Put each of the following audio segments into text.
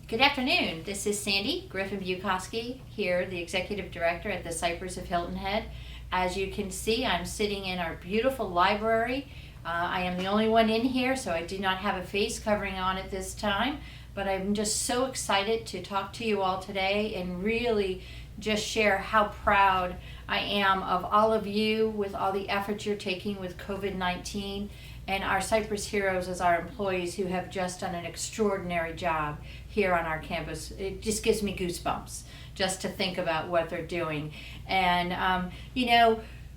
Good afternoon. This is Sandy, Griffin Bukoskey, here, the Executive Director at the Cypress of Hilton Head. As you can see, I'm sitting in our beautiful library. I am the only one in here, so I do not have a face covering on at this time, but I'm just so excited to talk to you all today and really just share how proud I am of all of you with all the efforts you're taking with COVID-19 and our Cypress Heroes as our employees who have just done an extraordinary job here on our campus. It just gives me goosebumps just to think about what they're doing. And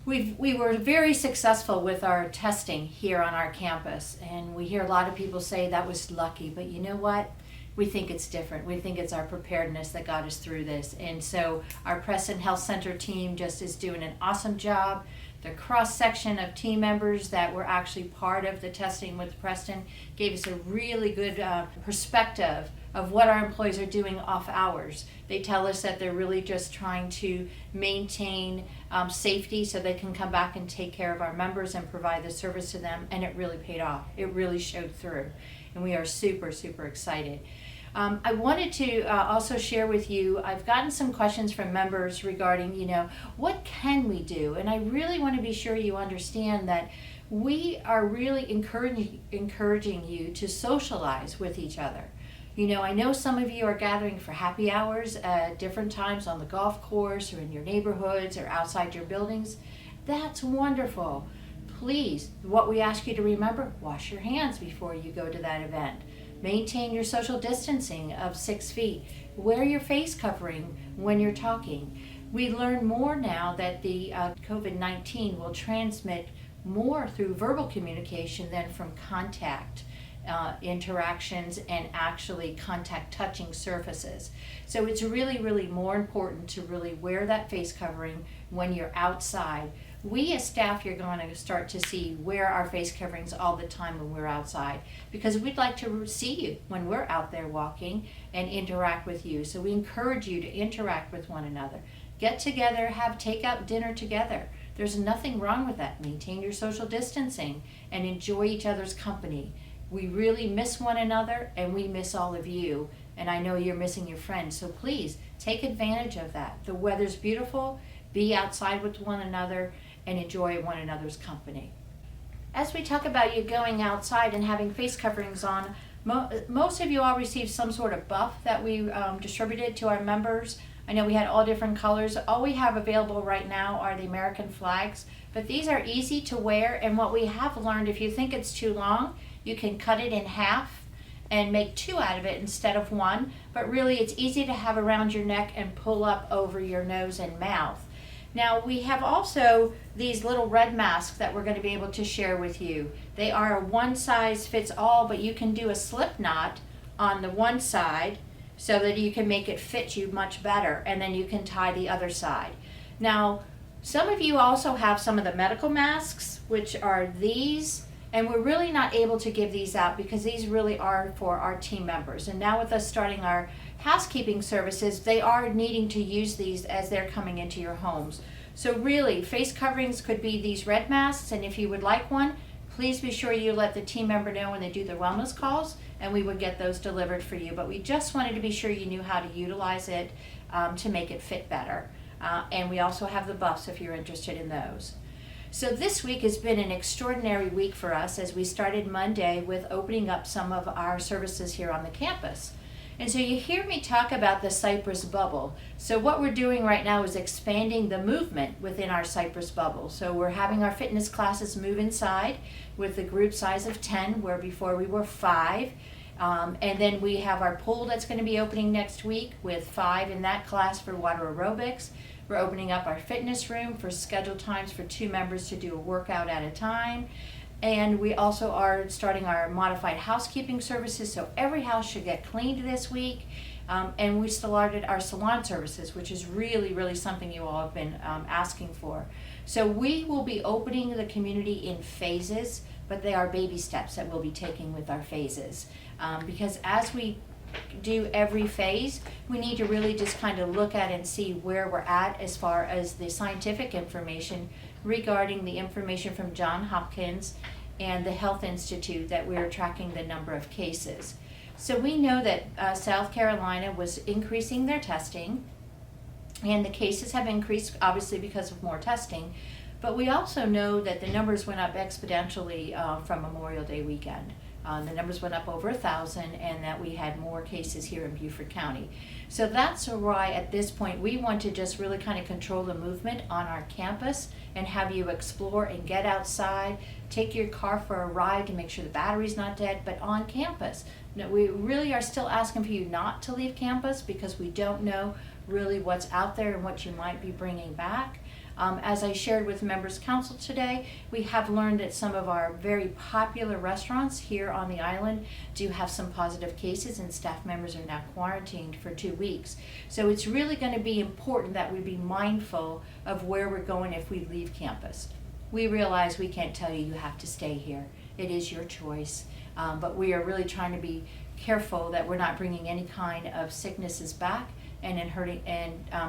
we were very successful with our testing here on our campus, and we hear a lot of people say that was lucky, but you know what? We think it's different. We think it's our preparedness that got us through this. And so our Preston Health Center team just is doing an awesome job. The cross-section of team members that were actually part of the testing with Preston gave us a really good perspective of what our employees are doing off hours. They tell us that they're really just trying to maintain safety so they can come back and take care of our members and provide the service to them, and it really paid off. It really showed through, and we are super, super excited. I wanted to also share with you, I've gotten some questions from members regarding, what can we do? And I really want to be sure you understand that we are really encouraging you to socialize with each other. I know some of you are gathering for happy hours at different times on the golf course or in your neighborhoods or outside your buildings. That's wonderful. Please, what we ask you to remember, wash your hands before you go to that event. Maintain your social distancing of 6 feet. Wear your face covering when you're talking. We learn more now that the COVID-19 will transmit more through verbal communication than from contact interactions and actually contact touching surfaces. So it's really, really more important to really wear that face covering when you're outside. We as staff, you're going to start to see wear our face coverings all the time when we're outside, because we'd like to see you when we're out there walking and interact with you. So we encourage you to interact with one another. Get together, have takeout dinner together. There's nothing wrong with that. Maintain your social distancing and enjoy each other's company. We really miss one another, and we miss all of you. And I know you're missing your friends, so please take advantage of that. The weather's beautiful. Be outside with one another and enjoy one another's company. As we talk about you going outside and having face coverings on, most of you all received some sort of buff that we distributed to our members. I know we had all different colors. All we have available right now are the American flags, but these are easy to wear, and what we have learned, if you think it's too long, you can cut it in half and make 2 out of it instead of 1, but really it's easy to have around your neck and pull up over your nose and mouth. Now we have also these little red masks that we're going to be able to share with you. They are a one size fits all, but you can do a slip knot on the one side so that you can make it fit you much better, and then you can tie the other side. Now, some of you also have some of the medical masks, which are these, and we're really not able to give these out because these really are for our team members. And now with us starting our housekeeping services, they are needing to use these as they're coming into your homes. So really, face coverings could be these red masks, and if you would like one, please be sure you let the team member know when they do their wellness calls, and we would get those delivered for you. But we just wanted to be sure you knew how to utilize it to make it fit better. And we also have the buffs if you're interested in those. So this week has been an extraordinary week for us as we started Monday with opening up some of our services here on the campus. And so you hear me talk about the Cypress bubble. So what we're doing right now is expanding the movement within our Cypress bubble. So we're having our fitness classes move inside with a group size of 10, where before we were 5. And then we have our pool that's going to be opening next week with 5 in that class for water aerobics. We're opening up our fitness room for scheduled times for 2 members to do a workout at a time. And we also are starting our modified housekeeping services, so every house should get cleaned this week. And we started our salon services, which is really, really something you all have been asking for. So we will be opening the community in phases, but they are baby steps that we'll be taking with our phases. Because as we do every phase, we need to really just kind of look at and see where we're at as far as the scientific information regarding the information from Johns Hopkins and the Health Institute that we're tracking the number of cases. So we know that South Carolina was increasing their testing, and the cases have increased obviously because of more testing, but we also know that the numbers went up exponentially from Memorial Day weekend. The numbers went up over 1,000, and that we had more cases here in Beaufort County. So that's why at this point we want to just really kind of control the movement on our campus and have you explore and get outside, take your car for a ride to make sure the battery's not dead, but on campus. No, we really are still asking for you not to leave campus because we don't know really what's out there and what you might be bringing back. As I shared with Members Council today, we have learned that some of our very popular restaurants here on the island do have some positive cases, and staff members are now quarantined for 2 weeks. So it's really going to be important that we be mindful of where we're going if we leave campus. We realize we can't tell you have to stay here. It is your choice, but we are really trying to be careful that we're not bringing any kind of sicknesses back and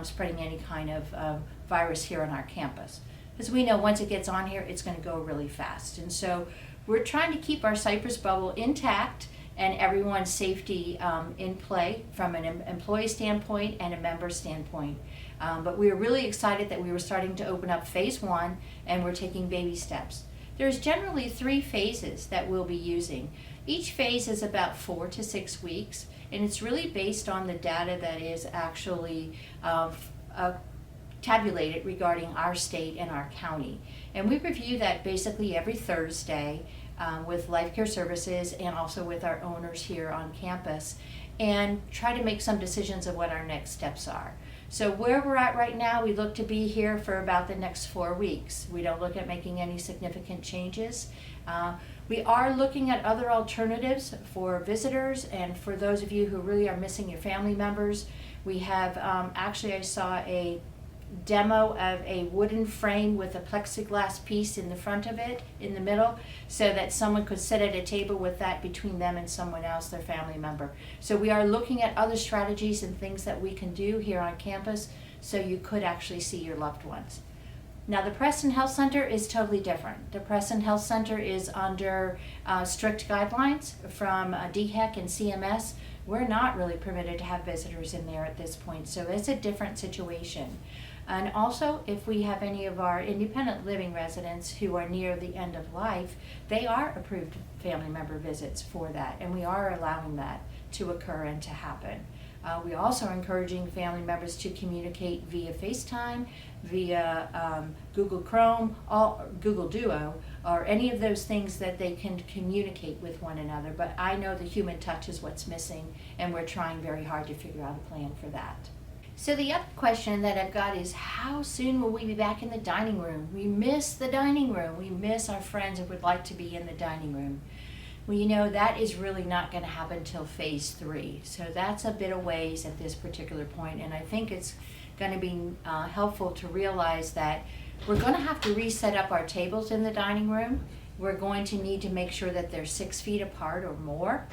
spreading any kind of virus here on our campus. Because we know once it gets on here, it's going to go really fast. And so we're trying to keep our Cypress bubble intact and everyone's safety in play from an employee standpoint and a member standpoint. But we were really excited that we were starting to open up phase 1, and we're taking baby steps. There's generally 3 phases that we'll be using. Each phase is about 4 to 6 weeks, and it's really based on the data that is actually tabulated regarding our state and our county. And we review that basically every Thursday with Life Care Services and also with our owners here on campus, and try to make some decisions of what our next steps are. So where we're at right now, we look to be here for about the next 4 weeks. We don't look at making any significant changes. We are looking at other alternatives for visitors and for those of you who really are missing your family members. We have, actually I saw a demo of a wooden frame with a plexiglass piece in the front of it, in the middle, so that someone could sit at a table with that between them and someone else, their family member. So we are looking at other strategies and things that we can do here on campus so you could actually see your loved ones. Now the Preston Health Center is totally different. The Preston Health Center is under strict guidelines from DHEC and CMS. We're not really permitted to have visitors in there at this point, so it's a different situation. And also, if we have any of our independent living residents who are near the end of life, they are approved family member visits for that, and we are allowing that to occur and to happen. We also are encouraging family members to communicate via FaceTime, via Google Chrome, Google Duo, or any of those things that they can communicate with one another. But I know the human touch is what's missing, and we're trying very hard to figure out a plan for that. So the other question that I've got is, how soon will we be back in the dining room? We miss the dining room. We miss our friends that would like to be in the dining room. Well, you know, that is really not going to happen until phase 3. So that's a bit of ways at this particular point. And I think it's going to be helpful to realize that we're going to have to reset up our tables in the dining room. We're going to need to make sure that they're 6 feet apart or more.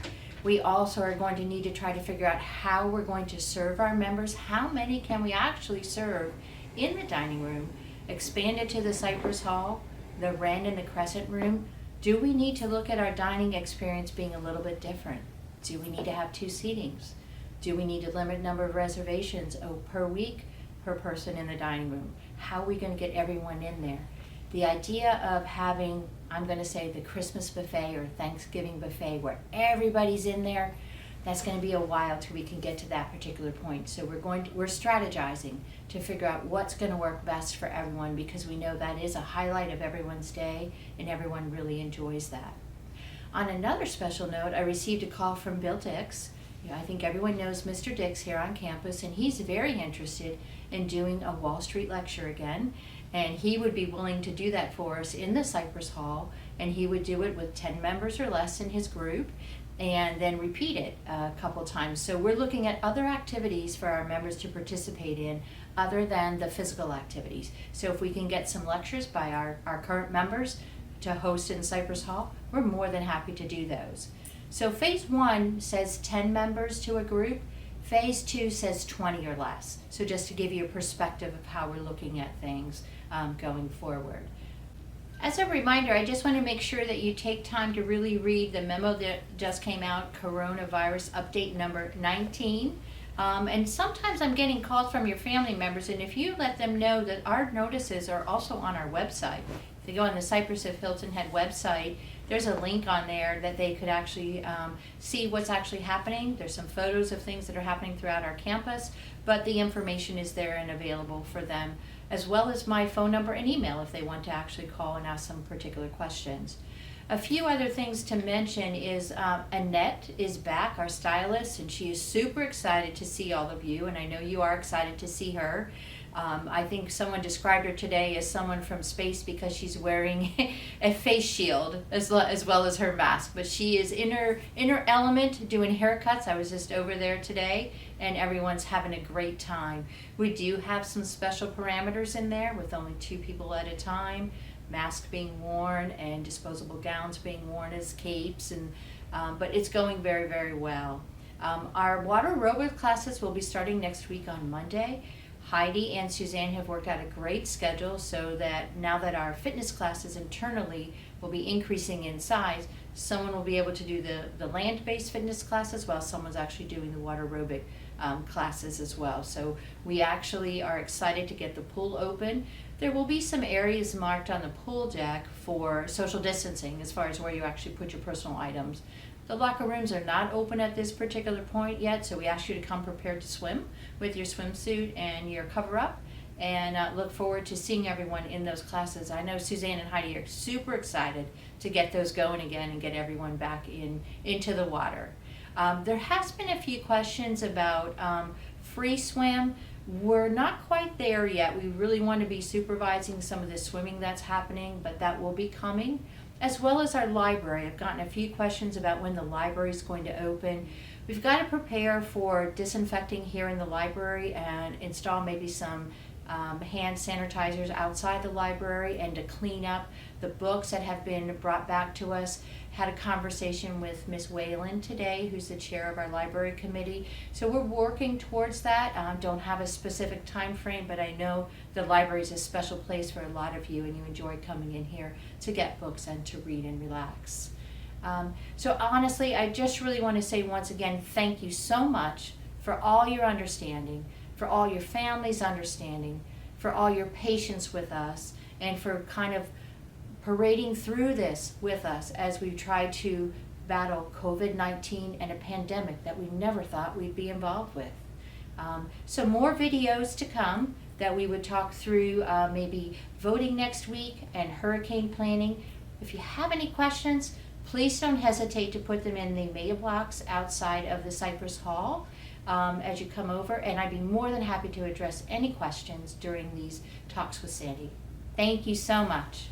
We also are going to need to try to figure out how we're going to serve our members. How many can we actually serve in the dining room? Expand it to the Cypress Hall, the Wren and the Crescent Room. Do we need to look at our dining experience being a little bit different? Do we need to have 2 seatings? Do we need to limit number of reservations per week, per person in the dining room? How are we going to get everyone in there? The idea of having, I'm going to say, the Christmas buffet or Thanksgiving buffet where everybody's in there, that's going to be a while till we can get to that particular point. So we're strategizing to figure out what's going to work best for everyone, because we know that is a highlight of everyone's day and everyone really enjoys that. On another special note, I received a call from Bill Dix. I think everyone knows Mr. Dix here on campus, and he's very interested in doing a Wall Street lecture again. And he would be willing to do that for us in the Cypress Hall, and he would do it with 10 members or less in his group, and then repeat it a couple times. So we're looking at other activities for our members to participate in other than the physical activities. So if we can get some lectures by our current members to host in Cypress Hall, we're more than happy to do those. So phase 1 says 10 members to a group. Phase 2 says 20 or less. So just to give you a perspective of how we're looking at things going forward. As a reminder, I just want to make sure that you take time to really read the memo that just came out, Coronavirus Update number 19. And sometimes I'm getting calls from your family members, and if you let them know that our notices are also on our website. If they go on the Cypress of Hilton Head website, there's a link on there that they could actually see what's actually happening. There's some photos of things that are happening throughout our campus, but the information is there and available for them, as well as my phone number and email if they want to actually call and ask some particular questions. A few other things to mention is Annette is back, our stylist, and she is super excited to see all of you, and I know you are excited to see her. I think someone described her today as someone from space because she's wearing a face shield as well as her mask. But she is in her element doing haircuts. I was just over there today, and everyone's having a great time. We do have some special parameters in there with only 2 people at a time, masks being worn and disposable gowns being worn as capes, and but it's going very, very well. Our water aerobic classes will be starting next week on Monday. Heidi and Suzanne have worked out a great schedule so that now that our fitness classes internally will be increasing in size, someone will be able to do the land-based fitness classes while someone's actually doing the water aerobic classes as well. So we actually are excited to get the pool open. There will be some areas marked on the pool deck for social distancing as far as where you actually put your personal items. The locker rooms are not open at this particular point yet, so we ask you to come prepared to swim with your swimsuit and your cover-up, and look forward to seeing everyone in those classes. I know Suzanne and Heidi are super excited to get those going again and get everyone back into the water. There has been a few questions about free swim. We're not quite there yet. We really want to be supervising some of the swimming that's happening, but that will be coming. As well as our library. I've gotten a few questions about when the library is going to open. We've got to prepare for disinfecting here in the library and install maybe some hand sanitizers outside the library, and to clean up the books that have been brought back to us. Had a conversation with Miss Whalen today, who's the chair of our library committee. So we're working towards that. Don't have a specific time frame, but I know the library is a special place for a lot of you, and you enjoy coming in here to get books and to read and relax. So honestly, I just really want to say once again, thank you so much for all your understanding, for all your family's understanding, for all your patience with us, and for kind of parading through this with us as we try to battle COVID-19 and a pandemic that we never thought we'd be involved with. So more videos to come that we would talk through maybe voting next week and hurricane planning. If you have any questions, please don't hesitate to put them in the mailbox outside of the Cypress Hall as you come over, and I'd be more than happy to address any questions during these talks with Sandy. Thank you so much.